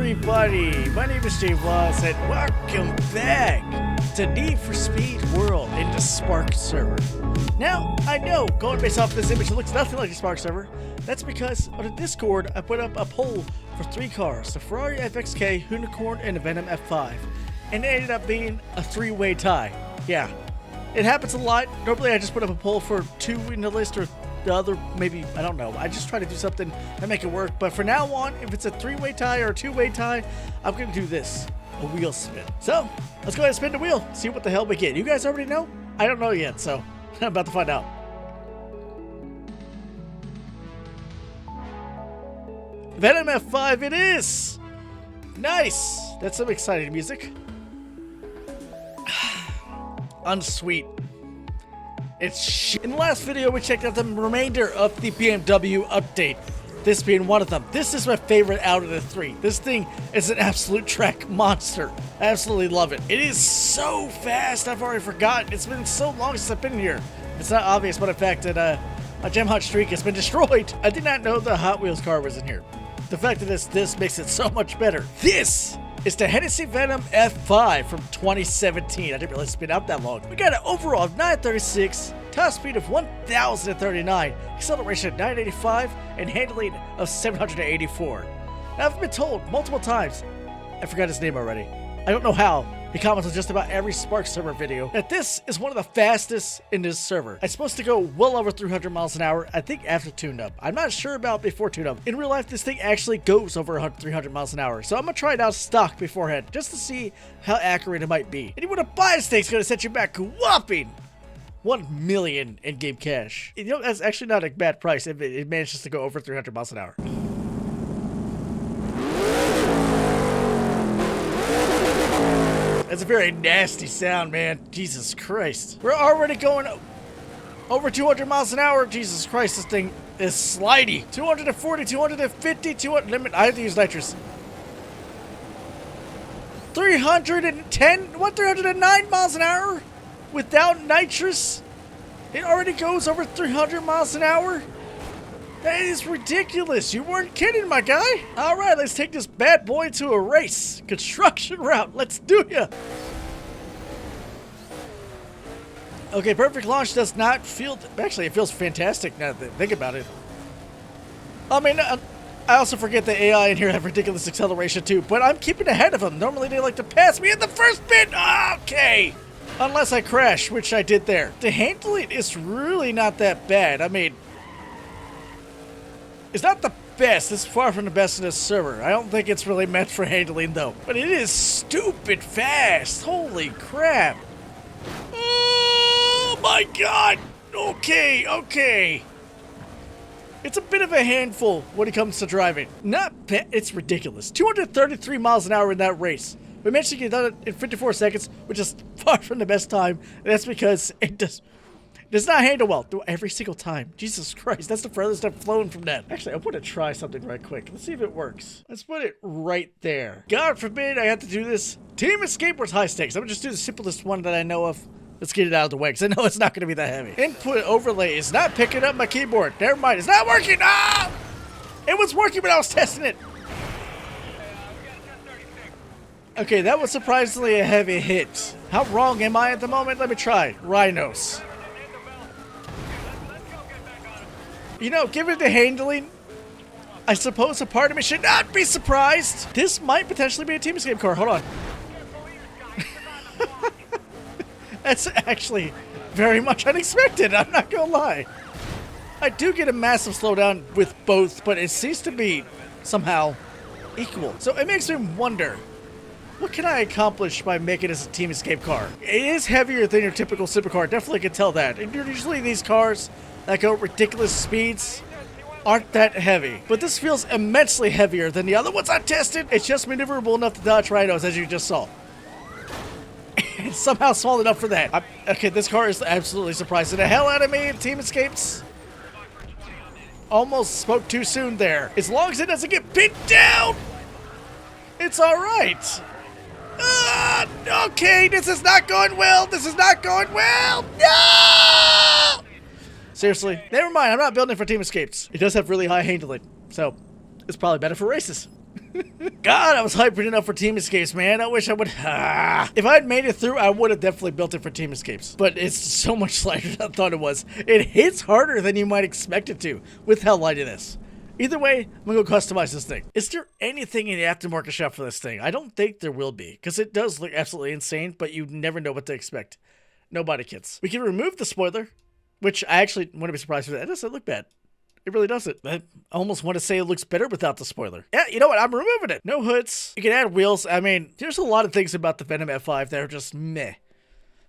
everybody, my name is Jay Vlogs and welcome back to Need for Speed World in the Spark server. Now, I know, going based off this image, it looks nothing like the Spark server. That's because on the Discord, I put up a poll for 3 cars, the Ferrari FXK, Unicorn, and the Venom F5. And it ended up being a 3-way tie. Yeah, it happens a lot. Normally I just put up a poll for 2 in the list or the other, maybe, I don't know. I just try to do something and make it work. But for now on, if it's a 3-way tie or a 2-way tie, I'm going to do this, a wheel spin. So, let's go ahead and spin the wheel, see what the hell we get. You guys already know? I don't know yet, so I'm about to find out. Venom F5 it is! Nice! That's some exciting music. Unsweet. It's shit. In the last video, we checked out the remainder of the BMW update. This being one of them. This is my favorite out of the 3. This thing is an absolute track monster. I absolutely love it. It is so fast, I've already forgotten. It's been so long since I've been here. It's not obvious, but the fact that my Gem Hot streak has been destroyed. I did not know the Hot Wheels car was in here. The fact that this makes it so much better. This is the Hennessey Venom F5 from 2017. I didn't realize it's been out that long. We got an overall of 936, top speed of 1,039, acceleration of 985, and handling of 784. Now, I've been told multiple times, I forgot his name already. I don't know how. He comments on just about every Spark server video that this is one of the fastest in this server. It's supposed to go well over 300 miles an hour, I think after tune-up. I'm not sure about before tune-up. In real life, this thing actually goes over 300 miles an hour. So I'm going to try it out stock beforehand, just to see how accurate it might be. Anyone to buy this thing is going to set you back whopping 1 million in-game cash. You know, that's actually not a bad price if it manages to go over 300 miles an hour. That's a very nasty sound, man. Jesus Christ. We're already going over 200 miles an hour. Jesus Christ, this thing is slidey. 240, 250, 200 limit. I have to use nitrous. 310, what, 309 miles an hour without nitrous? It already goes over 300 miles an hour? That is ridiculous. You weren't kidding, my guy. All right, let's take this bad boy to a race. Construction route. Let's do ya. Okay, perfect launch does not feel... Actually, it feels fantastic now that I think about it. I mean, I also forget the AI in here have ridiculous acceleration too, but I'm keeping ahead of them. Normally, they like to pass me in the first bit. Okay. Unless I crash, which I did there. The handling is really not that bad. I mean... It's not the best. It's far from the best in this server. I don't think it's really meant for handling, though. But it is stupid fast. Holy crap. Oh, my God. Okay, okay. It's a bit of a handful when it comes to driving. Not bad. It's ridiculous. 233 miles an hour in that race. We managed to get done in 54 seconds, which is far from the best time. And that's because it does not handle well every single time. Jesus Christ, that's the furthest I've flown from that. Actually, I want to try something right quick. Let's see if it works. Let's put it right there. God forbid I have to do this. Team Escape was high stakes. I'm going to just do the simplest one that I know of. Let's get it out of the way, because I know it's not going to be that heavy. Input overlay is not picking up my keyboard. Never mind, it's not working. Ah! It was working, but I was testing it. Okay, that was surprisingly a heavy hit. How wrong am I at the moment? Let me try. Rhinos. You know, given the handling, I suppose a part of me should not be surprised. This might potentially be a Team Escape car. Hold on. That's actually very much unexpected. I'm not gonna lie. I do get a massive slowdown with both, but it seems to be somehow equal. So it makes me wonder, what can I accomplish by making this a Team Escape car? It is heavier than your typical supercar. Definitely can tell that. And usually these cars that go ridiculous speeds aren't that heavy. But this feels immensely heavier than the other ones I tested. It's just maneuverable enough to dodge rhinos, as you just saw. It's somehow small enough for that. Okay, this car is absolutely surprising the hell out of me. Team Escapes almost spoke too soon there. As long as it doesn't get pinned down, it's all right. Okay, this is not going well. This is not going well. No! Seriously, never mind. I'm not building it for Team Escapes. It does have really high handling, so it's probably better for races. God, I was hyping it up for Team Escapes, man. I wish I would. If I had made it through, I would have definitely built it for Team Escapes. But it's so much lighter than I thought it was. It hits harder than you might expect it to with how light it is. Either way, I'm gonna go customize this thing. Is there anything in the aftermarket shop for this thing? I don't think there will be, because it does look absolutely insane, but you never know what to expect. No body kits. We can remove the spoiler, which I actually wouldn't be surprised with that. It doesn't look bad. It really doesn't. I almost want to say it looks better without the spoiler. Yeah, you know what? I'm removing it. No hoods. You can add wheels. I mean, there's a lot of things about the Venom F5 that are just meh.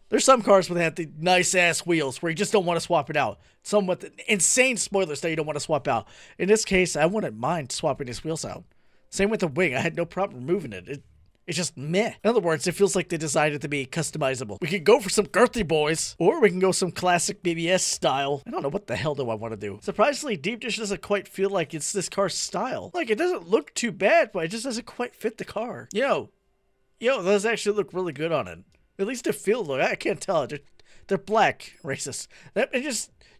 There's some cars where they have the nice-ass wheels where you just don't want to swap it out. Some with insane spoilers that you don't want to swap out. In this case, I wouldn't mind swapping these wheels out. Same with the wing. I had no problem removing it. It's just meh. In other words, it feels like they decided to be customizable. We could go for some girthy boys, or we can go some classic BBS style. I don't know what the hell do I want to do. Surprisingly, Deep Dish doesn't quite feel like it's this car's style. Like, it doesn't look too bad, but it just doesn't quite fit the car. Yo, those actually look really good on it. At least they feel look. I can't tell. They're black, racist.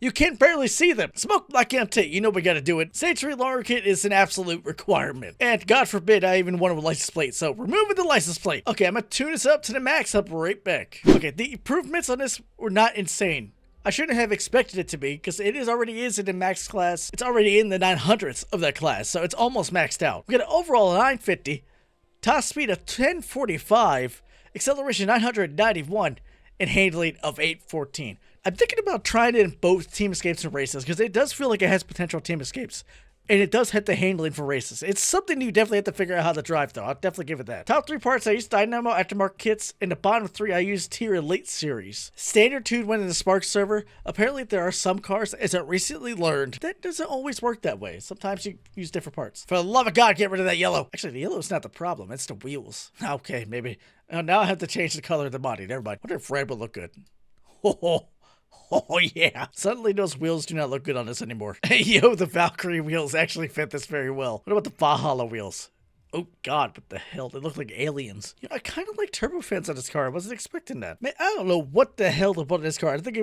You can barely see them. Smoke black anti. You know we gotta do it. Century Longer Kit is an absolute requirement. And God forbid I even want a license plate. So removing the license plate. Okay, I'm gonna tune this up to the max. I'll be right back. Okay, the improvements on this were not insane. I shouldn't have expected it to be, because it already is in the max class. It's already in the 900ths of that class, so it's almost maxed out. We got an overall 950, top speed of 1045, acceleration 991, and handling of 814. I'm thinking about trying it in both Team Escapes and races, because it does feel like it has potential Team Escapes. And it does hit the handling for races. It's something you definitely have to figure out how to drive, though. I'll definitely give it that. Top 3 parts, I used Dynamo Aftermarket kits, and the bottom 3, I used Tier Elite Series. Standard tuned when in the Spark server. Apparently, there are some cars, as I recently learned, that doesn't always work that way. Sometimes you use different parts. For the love of God, get rid of that yellow. Actually, the yellow is not the problem. It's the wheels. Okay, maybe. Now I have to change the color of the body. Never mind. I wonder if red would look good. Oh, yeah. Suddenly those wheels do not look good on this anymore. Hey, yo, the Valkyrie wheels actually fit this very well. What about the Valhalla wheels? Oh, God, what the hell? They look like aliens. You know, I kind of like turbofans on this car. I wasn't expecting that. Man, I don't know what the hell to put in this car. I didn't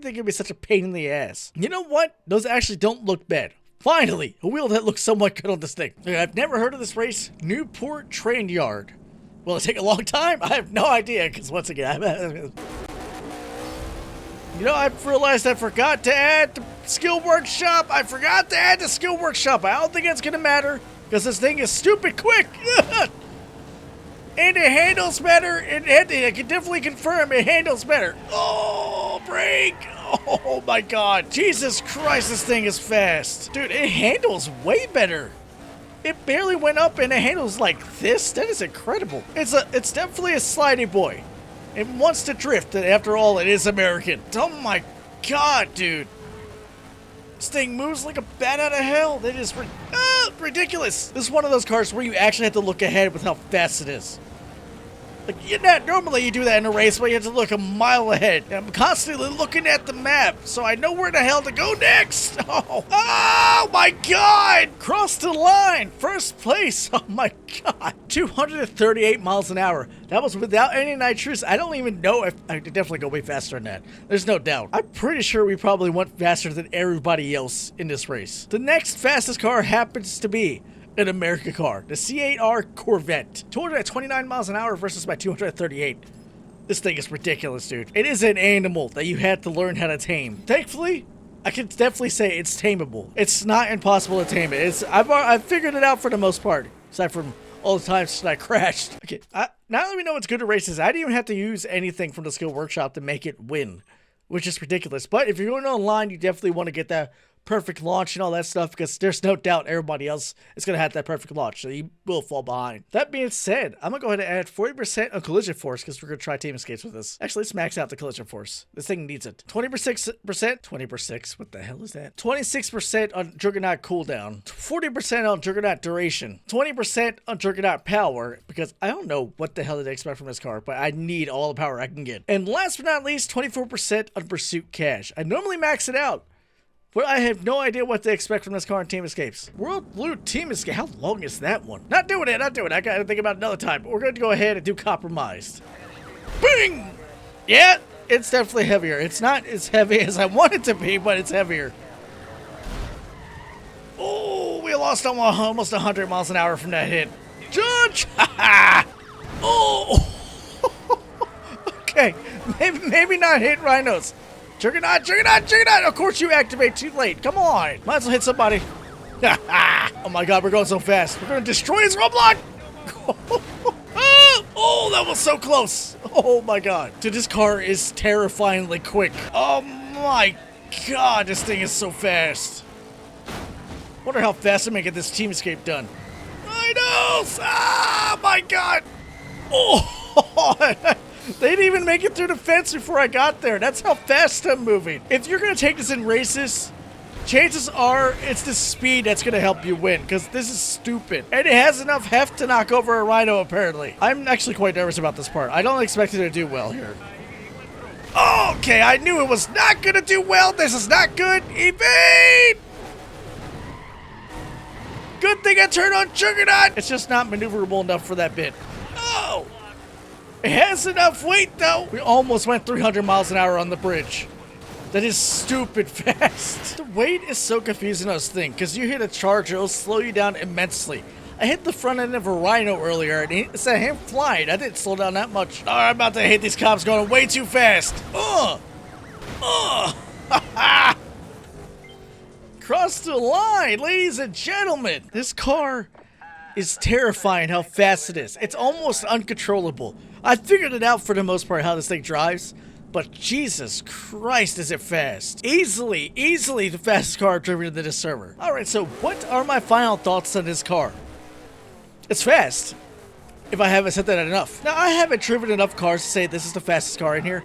think it'd be such a pain in the ass. You know what? Those actually don't look bad. Finally, a wheel that looks somewhat good on this thing. I've never heard of this race. Newport Train Yard. Will it take a long time? I have no idea, because once again, you know, I've realized I forgot to add the skill workshop. I forgot to add the skill workshop. I don't think it's going to matter because this thing is stupid quick. And it handles better. I can definitely confirm it handles better. Oh, brake. Oh, my God. Jesus Christ, this thing is fast. Dude, it handles way better. It barely went up and it handles like this. That is incredible. It's definitely a slidey boy. It wants to drift, and after all, it is American. Oh my God, dude. This thing moves like a bat out of hell. That is ridiculous. This is one of those cars where you actually have to look ahead with how fast it is. Like, normally you do that in a race, but you have to look a mile ahead. And I'm constantly looking at the map, so I know where the hell to go next. Oh my God! Cross the line! First place! Oh my God! 238 miles an hour. That was without any nitrous. I don't even know if I could definitely go way faster than that. There's no doubt. I'm pretty sure we probably went faster than everybody else in this race. The next fastest car happens to be an American car, the C8R Corvette. 229 miles an hour versus my 238. This thing is ridiculous, dude. It is an animal that you had to learn how to tame. Thankfully, I can definitely say it's tameable. It's not impossible to tame it. I've figured it out for the most part, aside from all the times that I crashed. Okay, now that we know it's good at races, I didn't even have to use anything from the skill workshop to make it win, which is ridiculous. But if you're going online, you definitely want to get that perfect launch and all that stuff, because there's no doubt everybody else is going to have that perfect launch, so you will fall behind. That being said, I'm going to go ahead and add 40% on collision force, because we're going to try Team Escapes with this. Actually, let's max out the collision force. This thing needs it. 20%, what the hell is that? 26% on Juggernaut cooldown, 40% on Juggernaut duration, 20% on Juggernaut power, because I don't know what the hell did I expect from this car, but I need all the power I can get. And last but not least, 24% on pursuit cash. I normally max it out, but I have no idea what to expect from this car in Team Escapes. World Blue Team Escape. How long is that one? Not doing it. I gotta think about it another time. But we're going to go ahead and do Compromised. Bing! Yeah, it's definitely heavier. It's not as heavy as I want it to be, but it's heavier. Oh, we lost almost 100 miles an hour from that hit. Judge! Oh! Okay, maybe not hit rhinos. Juggernaut, Juggernaut, Juggernaut! Of course you activate too late. Come on. Might as well hit somebody. Oh my god, we're going so fast. We're going to destroy his roadblock. Oh, that was so close. Oh my god. Dude, this car is terrifyingly quick. Oh my god, this thing is so fast. Wonder how fast I'm going to get this team escape done. I know! Ah, my god! Oh, they didn't even make it through the fence before I got there. That's how fast I'm moving. If you're going to take this in races, chances are it's the speed that's going to help you win, because this is stupid. And it has enough heft to knock over a rhino, apparently. I'm actually quite nervous about this part. I don't expect it to do well here. Okay, I knew it was not going to do well. This is not good. Evade! Good thing I turned on Juggernaut. It's just not maneuverable enough for that bit. Oh! It has enough weight, though. We almost went 300 miles an hour on the bridge. That is stupid fast. The weight is so confusing on this thing, because you hit a charger, it'll slow you down immensely. I hit the front end of a rhino earlier, and instead of him flying, I didn't slow down that much. Oh, I'm about to hit these cops going way too fast. Cross the line, ladies and gentlemen. This car is terrifying how fast it is. It's almost uncontrollable. I figured it out for the most part how this thing drives, but Jesus Christ is it fast. Easily the fastest car I've driven into this server. Alright, so what are my final thoughts on this car? It's fast, if I haven't said that enough. Now, I haven't driven enough cars to say this is the fastest car in here.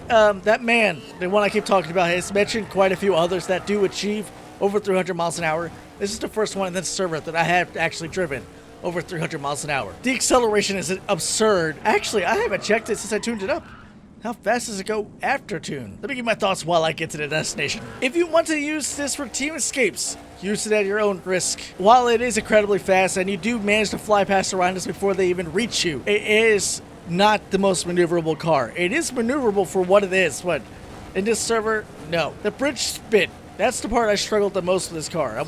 That man, the one I keep talking about, has mentioned quite a few others that do achieve over 300 miles an hour. This is the first one in this server that I have actually driven over 300 miles an hour. The acceleration is absurd. Actually, I haven't checked it since I tuned it up. How fast does it go after tune? Let me give my thoughts while I get to the destination. If you want to use this for team escapes, use it at your own risk. While it is incredibly fast and you do manage to fly past the rhinos before they even reach you, it is not the most maneuverable car. It is maneuverable for what it is, but in this server, no. The bridge spit. That's the part I struggled the most with this car.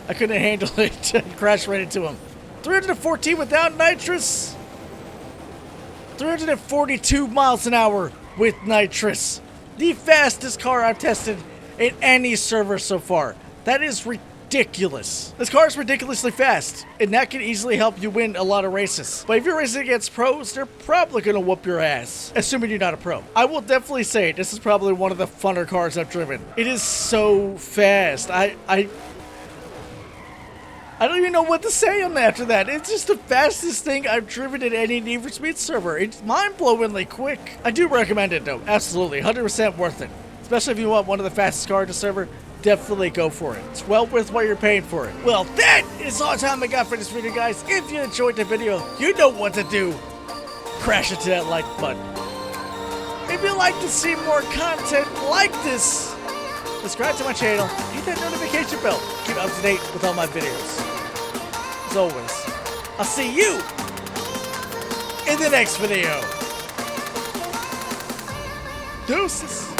I couldn't handle it and crashed right into him. 314 without nitrous. 342 miles an hour with nitrous. The fastest car I've tested in any server so far. That is ridiculous. This car is ridiculously fast, and that can easily help you win a lot of races. But if you're racing against pros, they're probably going to whoop your ass, assuming you're not a pro. I will definitely say this is probably one of the funner cars I've driven. It is so fast. I don't even know what to say on after that. It's just the fastest thing I've driven in any Need for Speed server. It's mind-blowingly quick. I do recommend it, though. Absolutely. 100% worth it. Especially if you want one of the fastest cars in the server, definitely go for it. It's well worth what you're paying for it. Well, that is all the time I got for this video, guys. If you enjoyed the video, you know what to do. Crash into that like button. If you'd like to see more content like this, subscribe to my channel, hit that notification bell, keep up to date with all my videos. As always, I'll see you in the next video. Deuces.